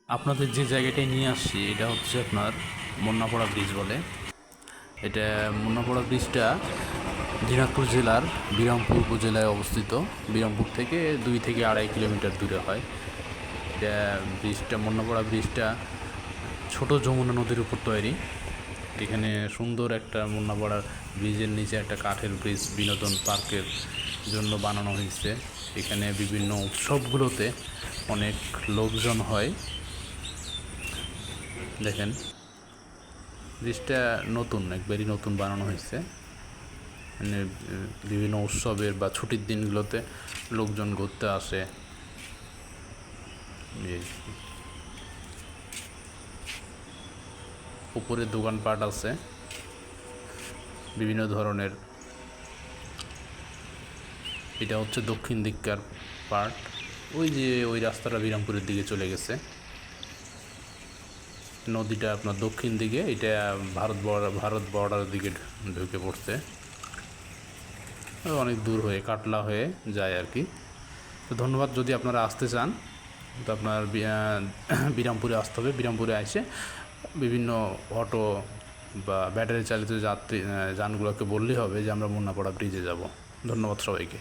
আপনাদের যে জায়গাটায় নিয়ে আসছি এটা হচ্ছে আপনার মুন্নাপাড়া ব্রিজ বলে। এটা মুন্নাপাড়া ব্রিজটা দিনাজপুর জেলার বিরামপুর উপজেলায় অবস্থিত। বিরামপুর থেকে 2 থেকে 2.5 কিলোমিটার দূরে হয়। এটা মুন্নাপাড়া ব্রিজটা ছোট যমুনা নদীর উপর তৈরি। এখানে সুন্দর একটা মুন্নাপাড়া ব্রিজের নিচে একটা কাঠের ব্রিজ বিনোদন পার্কের জন্য বানানো হয়েছে। এখানে বিভিন্ন উৎসবগুলোতে অনেক লোকজন হয়। দেখেন, ব্রিজটা একবারই নতুন বানানো হয়েছে। মানে বিভিন্ন উৎসবের বা ছুটির দিনগুলোতে লোকজন ঘুরতে আসে। উপরে দোকানপাট আছে বিভিন্ন ধরনের। এটা হচ্ছে দক্ষিণ দিককার পার্ট। ওই রাস্তাটা বিরামপুরের দিকে চলে গেছে। নদীটা আপনার দক্ষিণ দিকে, এটা ভারত বর্ডারের দিকে ঢুকে পড়ছে। অনেক দূর হয়ে কাটলা হয়ে যায় আর কি। তো ধন্যবাদ। যদি আপনারা আসতে চান তো আপনার বিরামপুরে আসতে হবে। বিরামপুরে এসে বিভিন্ন অটো বা ব্যাটারি চালিত যানগুলোকে বললেই হবে যে আমরা মুন্নাপাড়া ব্রিজে যাব। ধন্যবাদ সবাইকে।